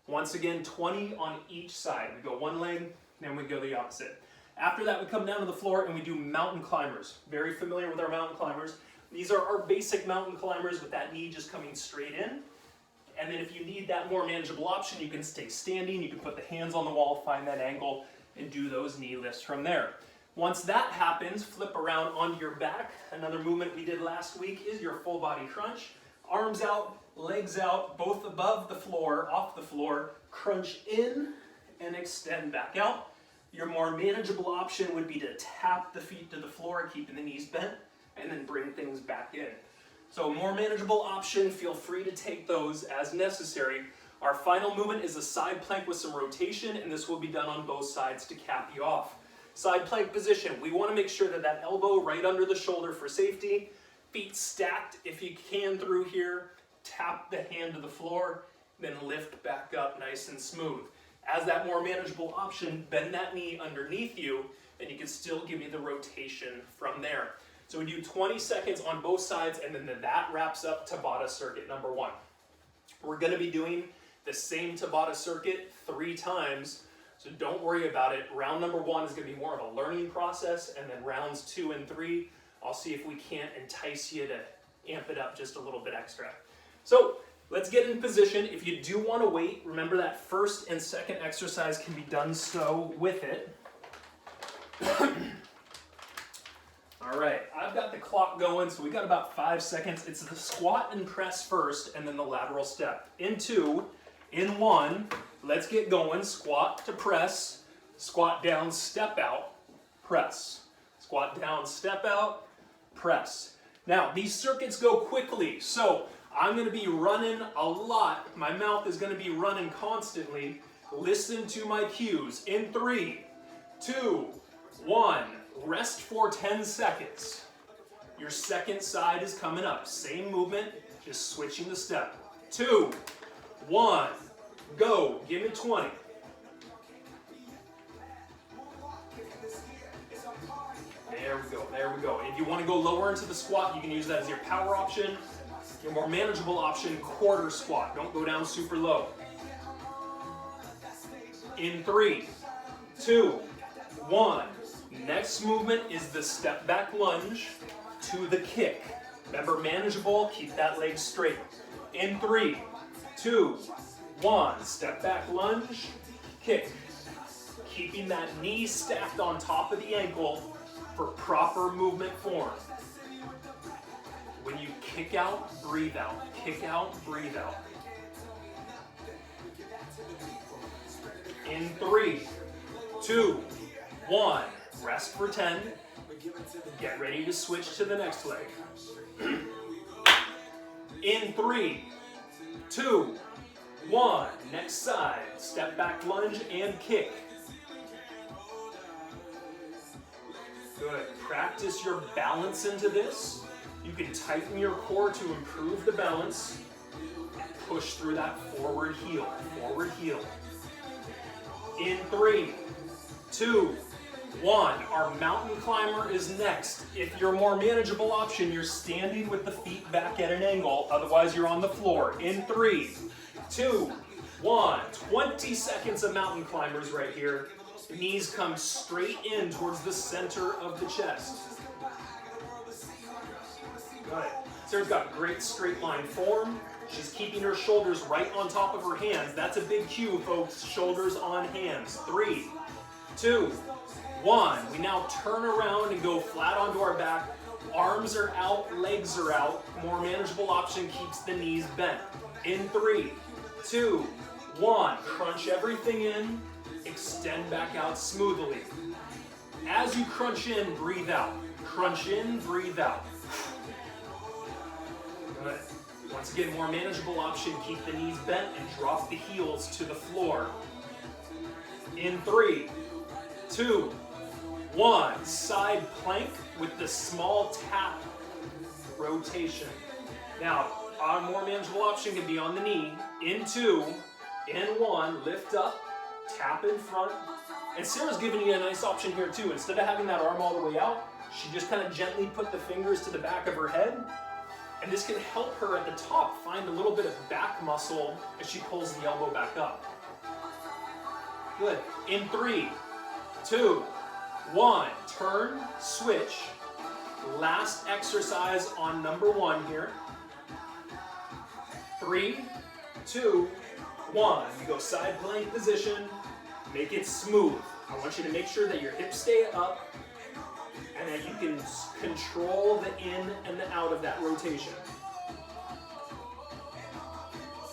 Once again, 20 on each side. We go one leg, then we go the opposite. After that, we come down to the floor and we do mountain climbers. Very familiar with our mountain climbers. These are our basic mountain climbers with that knee just coming straight in. And then if you need that more manageable option, you can stay standing, you can put the hands on the wall, find that angle, and do those knee lifts from there. Once that happens, flip around onto your back. Another movement we did last week is your full body crunch. Arms out, legs out, both above the floor, off the floor, crunch in and extend back out. Your more manageable option would be to tap the feet to the floor, keeping the knees bent, and then bring things back in. So more manageable option, feel free to take those as necessary. Our final movement is a side plank with some rotation, and this will be done on both sides to cap you off. Side plank position, we want to make sure that that elbow right under the shoulder for safety, feet stacked if you can through here, tap the hand to the floor, then lift back up nice and smooth. As that more manageable option, bend that knee underneath you, and you can still give me the rotation from there. So we do 20 seconds on both sides, and then that wraps up Tabata circuit number 1. We're going to be doing the same Tabata circuit 3 times. So don't worry about it. Round number 1 is going to be more of a learning process, and then rounds 2 and 3, I'll see if we can't entice you to amp it up just a little bit extra. So let's get in position. If you do want to wait, remember that first and second exercise can be done so with it. All right, I've got the clock going, so we got about 5 seconds. It's the squat and press first, and then the lateral step. In 2, in 1, let's get going. Squat to press, squat down, step out, press. Squat down, step out, press. Now, these circuits go quickly, so I'm going to be running a lot. My mouth is going to be running constantly. Listen to my cues. In 3, 2, 1, rest for 10 seconds. Your second side is coming up. Same movement, just switching the step. 2, 1, go. Give me 20. There we go, there we go. If you want to go lower into the squat, you can use that as your power option. Your more manageable option, quarter squat. Don't go down super low. In 3, 2, 1. Next movement is the step back lunge to the kick. Remember, manageable, keep that leg straight. In 3, 2, 1. Step back lunge, kick. Keeping that knee stacked on top of the ankle for proper movement form. When you kick out, breathe out. Kick out, breathe out. In 3, 2, 1. Rest for 10. Get ready to switch to the next leg. In 3, 2, 1. Next side. Step back lunge and kick. Good. Practice your balance into this. You can tighten your core to improve the balance. Push through that forward heel. Forward heel. In 3, 2, 1. Our mountain climber is next. If you're a more manageable option, you're standing with the feet back at an angle. Otherwise, you're on the floor. In 3, 2, 1. 20 seconds of mountain climbers right here. Knees come straight in towards the center of the chest. Good. Sarah's got great straight line form. She's keeping her shoulders right on top of her hands. That's a big cue, folks. Shoulders on hands. 3, 2, 1. We now turn around and go flat onto our back. Arms are out, legs are out. More manageable option keeps the knees bent. In 3, 2, 1. Crunch everything in. Extend back out smoothly. As you crunch in, breathe out. Crunch in, breathe out. Good. Once again, more manageable option, keep the knees bent and drop the heels to the floor. In 3, 2, 1. Side plank with the small tap rotation. Now, our more manageable option can be on the knee. In 2, in 1, lift up, tap in front. And Sarah's giving you a nice option here too. Instead of having that arm all the way out, she just kind of gently put the fingers to the back of her head. And this can help her at the top find a little bit of back muscle as she pulls the elbow back up. Good. In 3, 2, 1. Turn, switch. Last exercise on number 1 here. 3, 2, 1. You go side plank position. Make it smooth. I want you to make sure that your hips stay up and that you can control the in and the out of that rotation.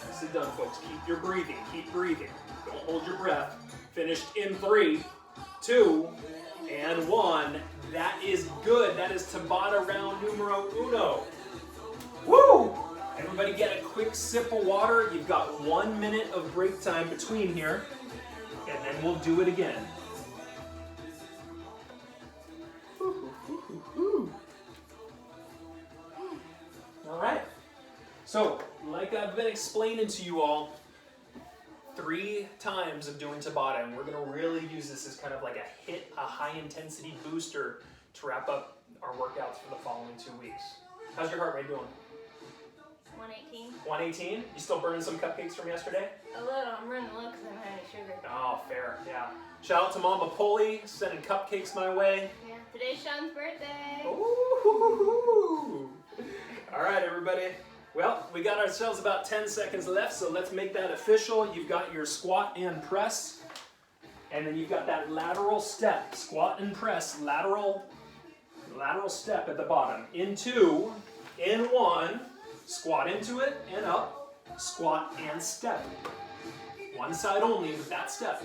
Nicely done, folks. Keep your breathing. Keep breathing. Don't hold your breath. Finished in 3, 2, and 1. That is good. That is Tabata round numero uno. Woo! Everybody get a quick sip of water. You've got 1 minute of break time between here. And then we'll do it again. All right. So, like I've been explaining to you all, 3 times of doing Tabata, and we're going to really use this as kind of like a high intensity booster to wrap up our workouts for the following 2 weeks. How's your heart rate doing? 118. 118? You still burning some cupcakes from yesterday? A little. I'm running low because I don't have any sugar. Oh, fair, yeah. Shout out to Mama Polly, sending cupcakes my way. Yeah, today's Sean's birthday. Ooh. All right, everybody. Well, we got ourselves about 10 seconds left, so let's make that official. You've got your squat and press, and then you've got that lateral step. Squat and press, lateral step at the bottom. In 2, in 1, squat into it and up, squat and step. One side only with that step.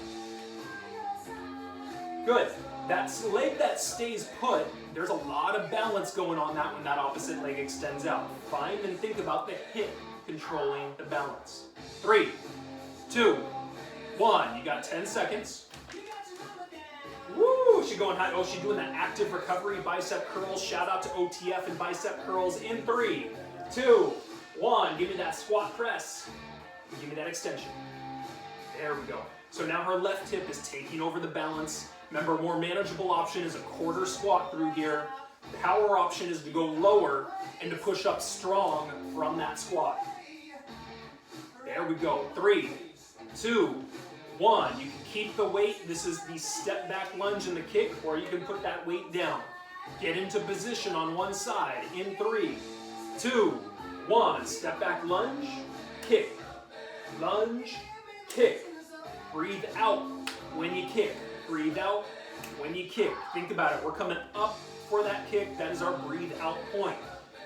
Good. That leg that stays put, there's a lot of balance going on that when that opposite leg extends out. Find and think about the hip controlling the balance. 3, 2, 1. You got 10 seconds. Woo! She's going high. Oh, she's doing that active recovery bicep curls. Shout out to OTF and bicep curls in 3, 2, 1. Give me that squat press. Give me that extension. There we go. So now her left hip is taking over the balance. Remember, more manageable option is a quarter squat through here. Power option is to go lower and to push up strong from that squat. There we go. 3, 2, 1. You can keep the weight. This is the step back lunge and the kick, or you can put that weight down. Get into position on one side in 3, 2, 1. Step back lunge, kick, lunge, kick. Breathe out when you kick. Breathe out when you kick. Think about it. We're coming up for that kick. That is our breathe out point.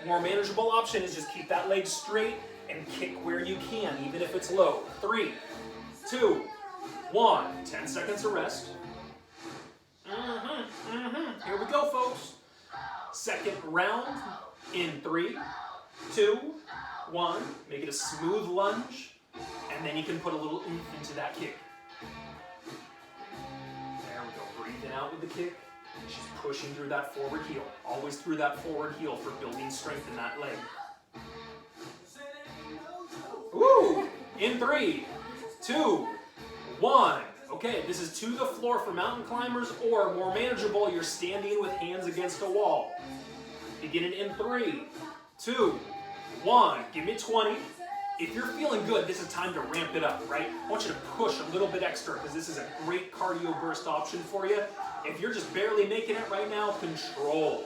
More manageable option is just keep that leg straight and kick where you can, even if it's low. 3, 2, 1. 10 seconds of rest. Here we go, folks. Second round in 3, 2, 1. Make it a smooth lunge, and then you can put a little oomph into that kick. There we go. Breathing out with the kick. She's pushing through that forward heel. Always through that forward heel for building strength in that leg. Woo! In 3, 2, 1. Okay, this is to the floor for mountain climbers, or more manageable, you're standing with hands against a wall. Beginning in 3, 2, 1. Give me 20. If you're feeling good, this is time to ramp it up, right? I want you to push a little bit extra because this is a great cardio burst option for you. If you're just barely making it right now, control.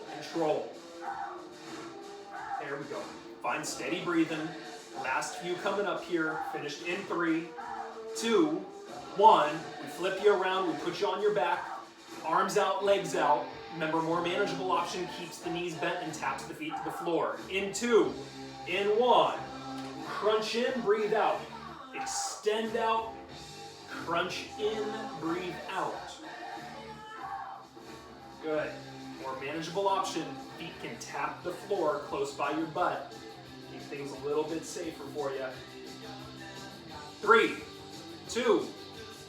There we go. Find steady breathing. Last few coming up here. Finished in 3, 2, 1. We flip you around. We put you on your back. Arms out, legs out. Remember, more manageable option keeps the knees bent and taps the feet to the floor. In 2, in 1. Crunch in, breathe out. Extend out, crunch in, breathe out. Good. More manageable option. Feet can tap the floor close by your butt. Keep things a little bit safer for you. 3, 2,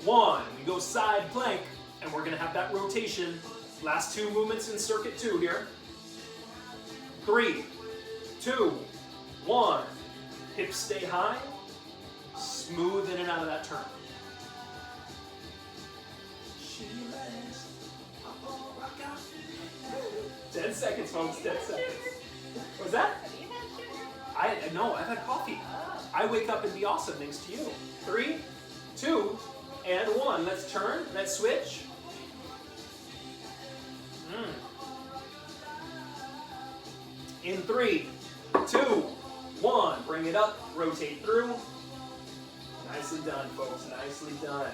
1. We go side plank, and we're going to have that rotation. Last 2 movements in circuit 2 here. 3, 2, 1. Hips stay high. Smooth in and out of that turn. 10 seconds, folks. 10 seconds. What's that? Have you had sugar? No, I've had coffee. I wake up and be awesome thanks to you. 3, 2, and 1. Let's turn. Let's switch. In 3, 2, 1. Bring it up. Rotate through. Nicely done, folks. Nicely done.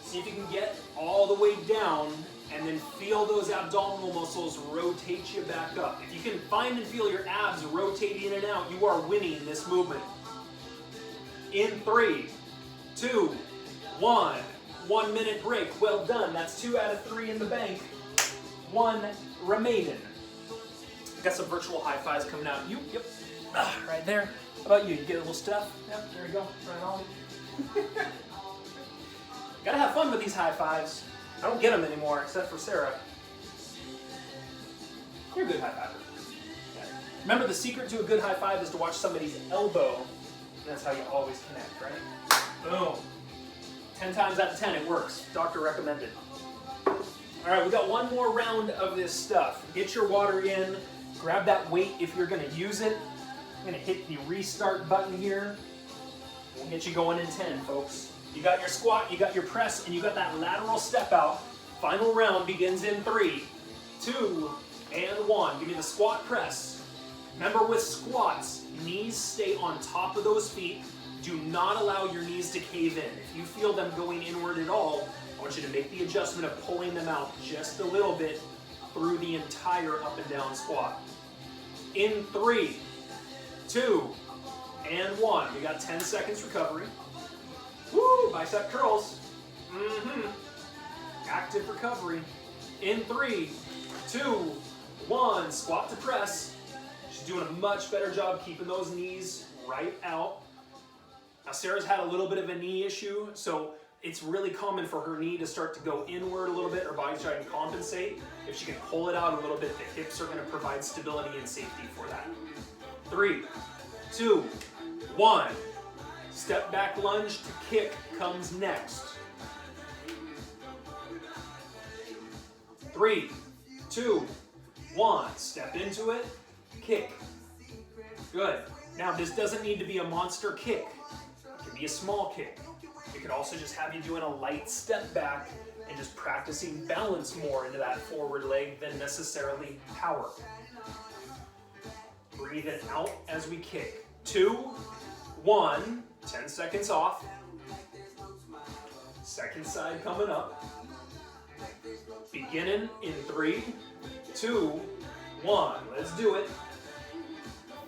See if you can get all the way down and then feel those abdominal muscles rotate you back up. If you can find and feel your abs rotating in and out, you are winning this movement. In 3, 2, 1. 1 minute break. Well done. That's 2 out of 3 in the bank. 1 remaining. Got some virtual high fives coming out. You, yep. Right there. How about you? You get a little stuff? Yep, there you go. Right on. Gotta have fun with these high fives. I don't get them anymore, except for Sarah. You're a good high fiver. Yeah. Remember, the secret to a good high five is to watch somebody's elbow. And that's how you always connect, right? Boom. 10 times out of 10, it works. Doctor recommended. All right, we got one more round of this stuff. Get your water in. Grab that weight if you're gonna use it. I'm gonna hit the restart button here. We'll get you going in 10, folks. You got your squat, you got your press, and you got that lateral step out. Final round begins in 3, 2, and 1. Give me the squat press. Remember with squats, knees stay on top of those feet. Do not allow your knees to cave in. If you feel them going inward at all, I want you to make the adjustment of pulling them out just a little bit through the entire up and down squat. In 3, 2, and 1. We got 10 seconds recovery. Woo! Bicep curls. Active recovery. In 3, 2, 1. Squat to press. She's doing a much better job keeping those knees right out. Now Sarah's had a little bit of a knee issue, so it's really common for her knee to start to go inward a little bit. Her body's trying to compensate. If she can pull it out a little bit, the hips are going to provide stability and safety for that. 3, 2, 1. Step back lunge to kick comes next. 3, 2, 1. Step into it, kick. Good. Now this doesn't need to be a monster kick. It can be a small kick. It could also just have you doing a light step back and just practicing balance more into that forward leg than necessarily power. Breathe it out as we kick. 2, 1. 10 seconds off. Second side coming up. Beginning in 3, 2, 1. Let's do it.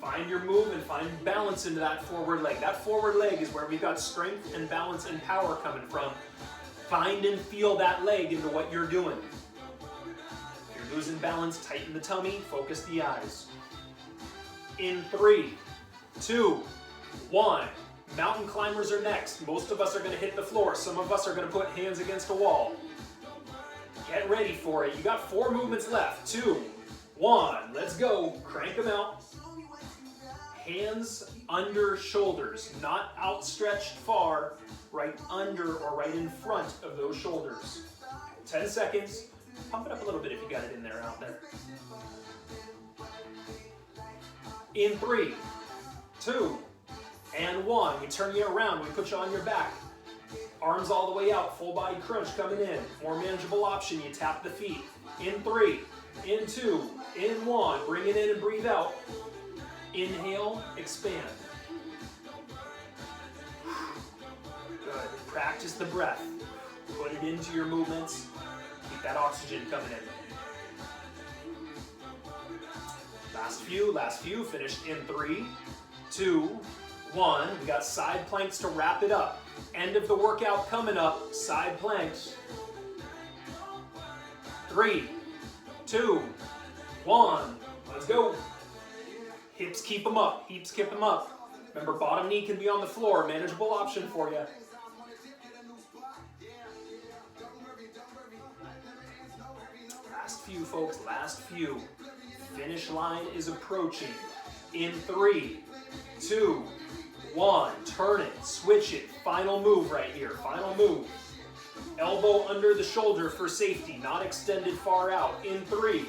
Find your move and find balance into that forward leg. That forward leg is where we've got strength and balance and power coming from. Find and feel that leg into what you're doing. If you're losing balance, tighten the tummy, focus the eyes. In 3, 2, 1. Mountain climbers are next. Most of us are going to hit the floor. Some of us are going to put hands against a wall. Get ready for it. You got 4 movements left. 2, 1. Let's go. Crank them out. Hands under shoulders, not outstretched far, right under or right in front of those shoulders. 10 seconds. Pump it up a little bit if you got it in there, out there. In 3, 2, and 1. We turn you around. We put you on your back. Arms all the way out. Full body crunch coming in. More manageable option. You tap the feet. In 3, in 2, in 1. Bring it in and breathe out. Inhale, expand. Good. Practice the breath. Put it into your movements. Keep that oxygen coming in. Last few. Finished in 3, 2, 1. We got side planks to wrap it up. End of the workout coming up. Side planks. 3, 2, 1. Let's go. Hips keep them up. Hips keep them up. Remember, bottom knee can be on the floor. Manageable option for you. Last few, folks. Last few. Finish line is approaching. In 3, 2, 1. Turn it. Switch it. Final move right here. Final move. Elbow under the shoulder for safety. Not extended far out. In 3,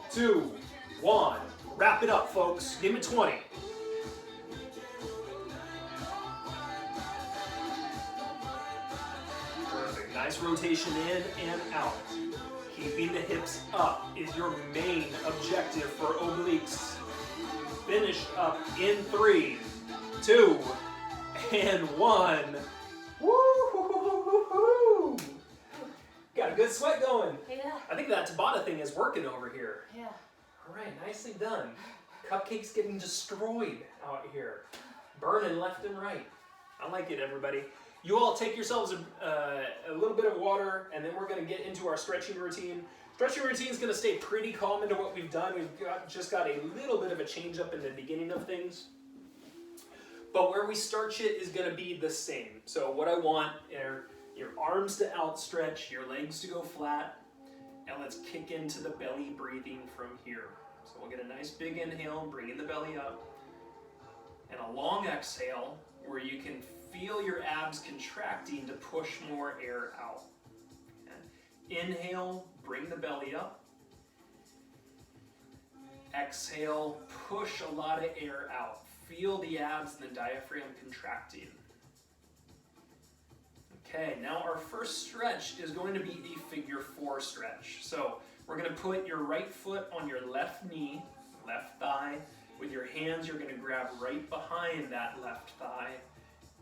2, 1. Wrap it up, folks. Give me 20. Perfect. Nice rotation in and out. Keeping the hips up is your main objective for obliques. Finish up in 3, 2, and 1. Woo! Got a good sweat going. Yeah. I think that Tabata thing is working over here. Yeah. All right, nicely done. Cupcakes getting destroyed out here. Burning left and right. I like it, everybody. You all take yourselves a little bit of water, and then we're going to get into our stretching routine. Stretching routine is going to stay pretty common to what we've done. We've just got a little bit of a change up in the beginning of things. But where we start it is going to be the same. So what I want are your arms to outstretch, your legs to go flat, and let's kick into the belly breathing from here. So we'll get a nice big inhale, bringing the belly up, and a long exhale where you can feel your abs contracting to push more air out. And inhale, bring the belly up. Exhale, push a lot of air out. Feel the abs and the diaphragm contracting. Okay, now our first stretch is going to be a figure 4 stretch. So we're going to put your right foot on your left knee, left thigh. With your hands, you're going to grab right behind that left thigh.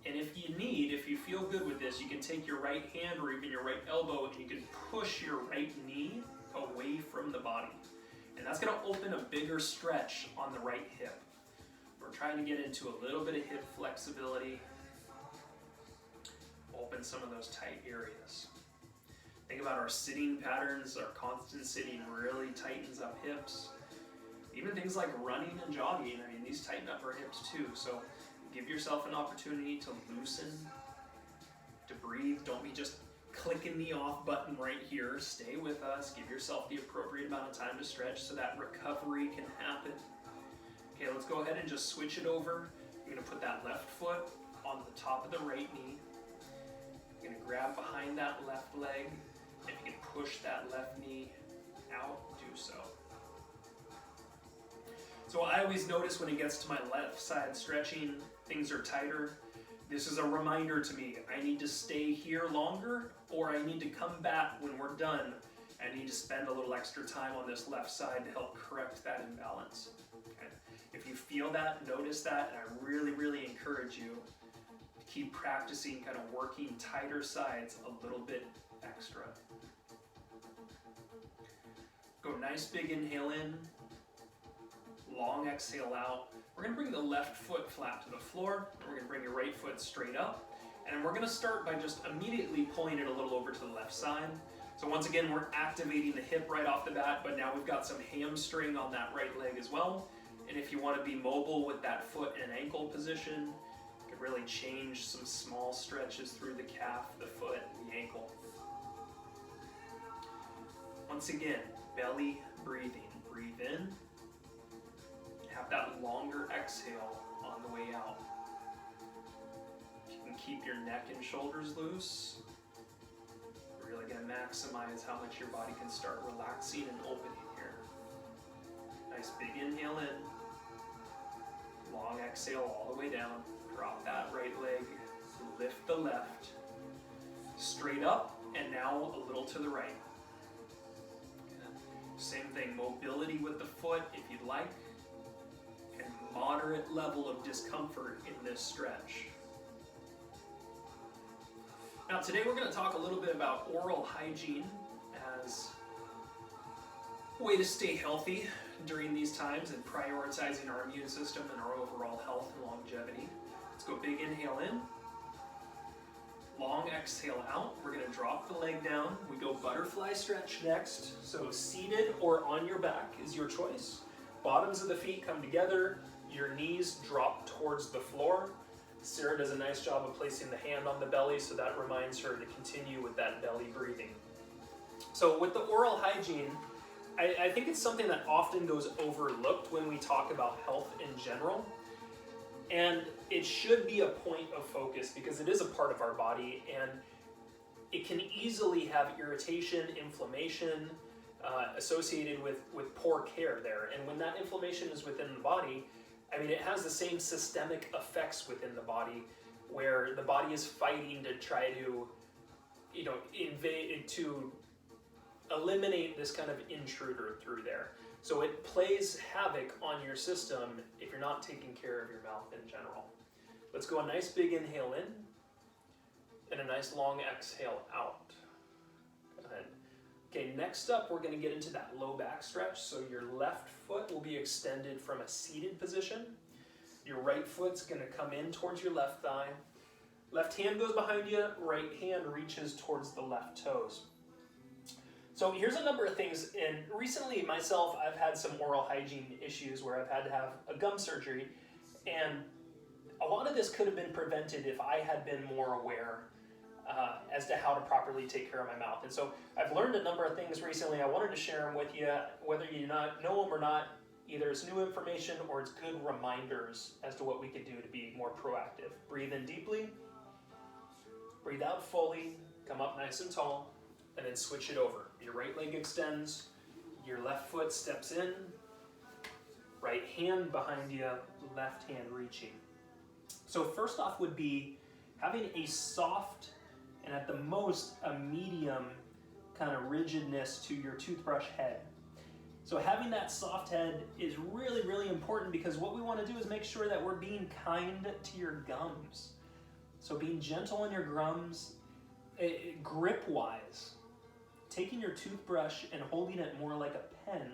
And if you feel good with this, you can take your right hand or even your right elbow and you can push your right knee away from the body. And that's going to open a bigger stretch on the right hip. We're trying to get into a little bit of hip flexibility. Open some of those tight areas. Think about our sitting patterns. Our constant sitting really tightens up hips. Even things like running and jogging, I mean, these tighten up our hips too. So give yourself an opportunity to loosen, to breathe. Don't be just clicking the off button right here. Stay with us. Give yourself the appropriate amount of time to stretch so that recovery can happen. Okay, let's go ahead and just switch it over. You're going to put that left foot on the top of the right knee. You're going to grab behind that left leg. If you can push that left knee out, do so. So I always notice when it gets to my left side stretching, things are tighter. This is a reminder to me, I need to stay here longer, or I need to come back when we're done. I need to spend a little extra time on this left side to help correct that imbalance. Okay? If you feel that, notice that, and I really, really encourage you to keep practicing kind of working tighter sides a little bit extra. Go nice big inhale in. Long exhale out. We're going to bring the left foot flat to the floor. We're going to bring your right foot straight up. And we're going to start by just immediately pulling it a little over to the left side. So once again, we're activating the hip right off the bat, but now we've got some hamstring on that right leg as well. And if you want to be mobile with that foot and ankle position, you can really change some small stretches through the calf, the foot, and the ankle. Once again, belly breathing. Breathe in. Have that longer exhale on the way out. If you can keep your neck and shoulders loose, you're really going to maximize how much your body can start relaxing and opening here. Nice big inhale in. Long exhale all the way down. Drop that right leg. Lift the left. Straight up, and now a little to the right. Same thing, mobility with the foot if you'd like. And moderate level of discomfort in this stretch. Now today we're going to talk a little bit about oral hygiene as a way to stay healthy during these times and prioritizing our immune system and our overall health and longevity. Let's go big inhale in. Long exhale out. We're going to drop the leg down. We go butterfly stretch next. So seated or on your back is your choice. Bottoms of the feet come together, your knees drop towards the floor. Sarah does a nice job of placing the hand on the belly, so that reminds her to continue with that belly breathing. So with the oral hygiene, I think it's something that often goes overlooked when we talk about health in general. And it should be a point of focus because it is a part of our body and it can easily have irritation, inflammation, associated with poor care there. And when that inflammation is within the body, I mean, it has the same systemic effects within the body where the body is fighting to try to, invade, to eliminate this kind of intruder through there. So it plays havoc on your system if you're not taking care of your mouth in general. Let's go a nice big inhale in and a nice long exhale out. Go ahead. Okay, next up, we're going to get into that low back stretch. So your left foot will be extended from a seated position. Your right foot's going to come in towards your left thigh. Left hand goes behind you, right hand reaches towards the left toes. So here's a number of things, and recently myself, I've had some oral hygiene issues where I've had to have a gum surgery, and a lot of this could have been prevented if I had been more aware as to how to properly take care of my mouth. And so I've learned a number of things recently. I wanted to share them with you, whether you not know them or not. Either it's new information or it's good reminders as to what we could do to be more proactive. Breathe in deeply, breathe out fully, come up nice and tall, and then switch it over. Your right leg extends, your left foot steps in, right hand behind you, left hand reaching. So first off would be having a soft and at the most a medium kind of rigidness to your toothbrush head. So having that soft head is really, really important because what we want to do is make sure that we're being kind to your gums. So being gentle on your gums, grip-wise, taking your toothbrush and holding it more like a pen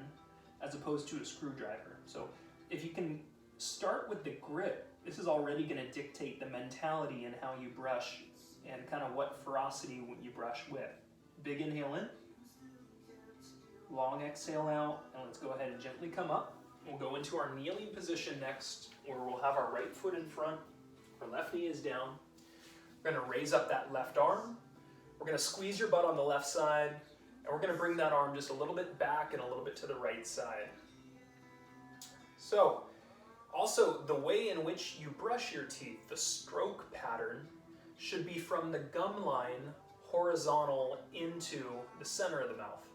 as opposed to a screwdriver. So if you can start with the grip, this is already going to dictate the mentality and how you brush and kind of what ferocity you brush with. Big inhale in, long exhale out, and let's go ahead and gently come up. We'll go into our kneeling position next, where we'll have our right foot in front, our left knee is down. We're going to raise up that left arm. We're going to squeeze your butt on the left side, and we're going to bring that arm just a little bit back and a little bit to the right side. So, also the way in which you brush your teeth, the stroke pattern, should be from the gum line horizontal into the center of the mouth.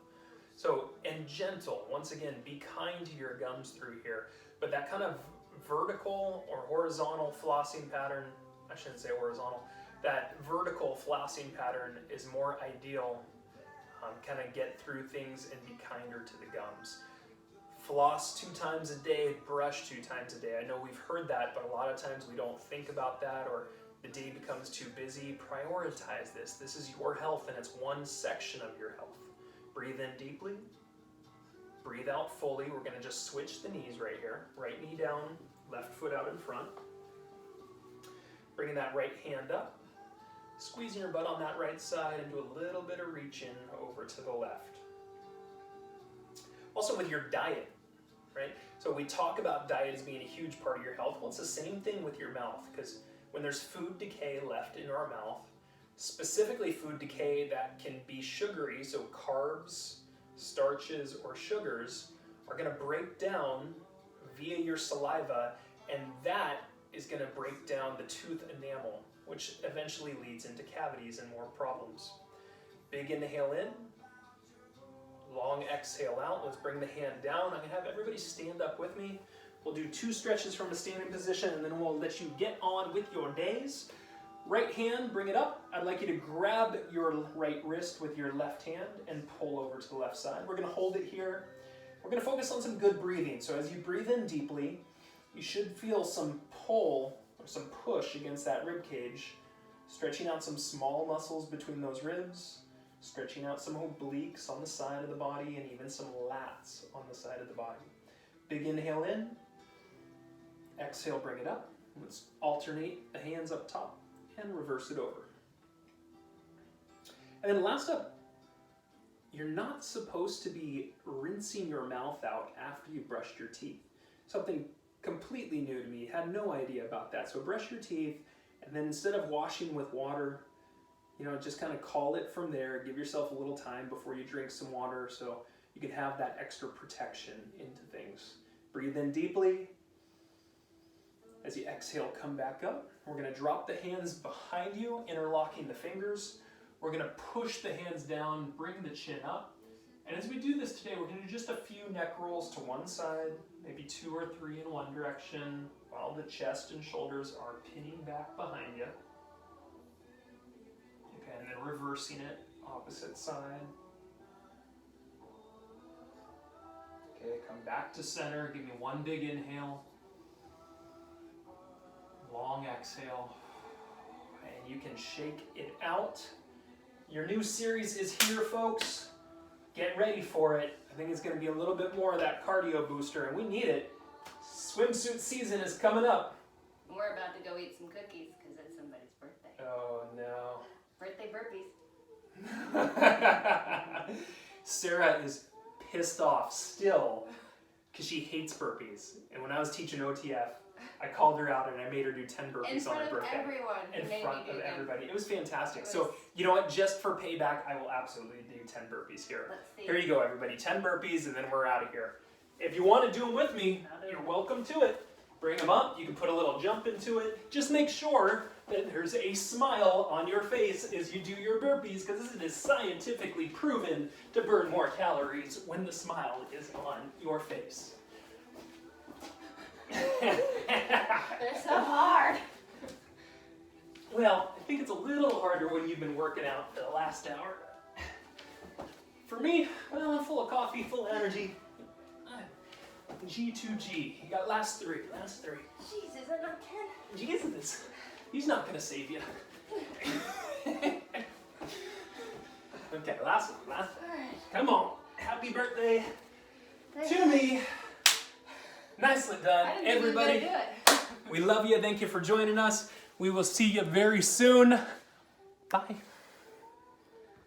So, and gentle, once again, be kind to your gums through here, but that kind of vertical or horizontal flossing pattern, I shouldn't say horizontal, that vertical flossing pattern is more ideal. Kind of get through things and be kinder to the gums. Floss 2 times a day, brush 2 times a day. I know we've heard that, but a lot of times we don't think about that, or the day becomes too busy. Prioritize this. This is your health, and it's one section of your health. Breathe in deeply. Breathe out fully. We're going to just switch the knees right here. Right knee down, left foot out in front. Bringing that right hand up. Squeezing your butt on that right side and do a little bit of reach in over to the left. Also with your diet, right? So we talk about diet as being a huge part of your health. Well, it's the same thing with your mouth, because when there's food decay left in our mouth, specifically food decay that can be sugary, so carbs, starches, or sugars are going to break down via your saliva, and that is going to break down the tooth enamel, which eventually leads into cavities and more problems. Big inhale in, long exhale out. Let's bring the hand down. I'm going to have everybody stand up with me. We'll do 2 stretches from a standing position, and then we'll let you get on with your days. Right hand, bring it up. I'd like you to grab your right wrist with your left hand and pull over to the left side. We're going to hold it here. We're going to focus on some good breathing. So as you breathe in deeply, you should feel some pull or some push against that rib cage, stretching out some small muscles between those ribs, stretching out some obliques on the side of the body, and even some lats on the side of the body. Big inhale in, exhale, bring it up. Let's alternate the hands up top and reverse it over. And then last up, you're not supposed to be rinsing your mouth out after you brushed your teeth. Something completely new to me, had no idea about that. So brush your teeth, and then instead of washing with water, just kind of call it from there. Give yourself a little time before you drink some water so you can have that extra protection into things. Breathe in deeply. As you exhale, come back up. We're going to drop the hands behind you, interlocking the fingers. We're going to push the hands down, bring the chin up. And as we do this today, we're going to do just a few neck rolls to one side, maybe 2 or 3 in one direction, while the chest and shoulders are pinning back behind you. Okay, and then reversing it, opposite side. Okay, come back to center. Give me one big inhale. Long exhale. And you can shake it out. Your new series is here, folks. Get ready for it. I think it's going to be a little bit more of that cardio booster, and we need it. Swimsuit season is coming up. We're about to go eat some cookies because it's somebody's birthday. Oh, no. Birthday burpees. Sarah is pissed off still because she hates burpees. And when I was teaching OTF, I called her out and I made her do 10 burpees on her birthday. In front of everyone. It was fantastic. So, you know what? Just for payback, I will absolutely do 10 burpees here. Let's see. Here you go, everybody. 10 burpees, and then we're out of here. If you want to do them with me, you're welcome to it. Bring them up. You can put a little jump into it. Just make sure that there's a smile on your face as you do your burpees, because it is scientifically proven to burn more calories when the smile is on your face. They're so hard. Well, I think it's a little harder when you've been working out for the last hour. For me, well, I'm full of coffee, full of energy. G2G. You got last three. Jesus, I'm not 10. Jesus, he's not gonna save you. Okay, last one. All right. Come on. Happy birthday Thank to you. me. Nicely done, I didn't think we were everybody. gonna do it. We love you. Thank you for joining us. We will see you very soon. Bye.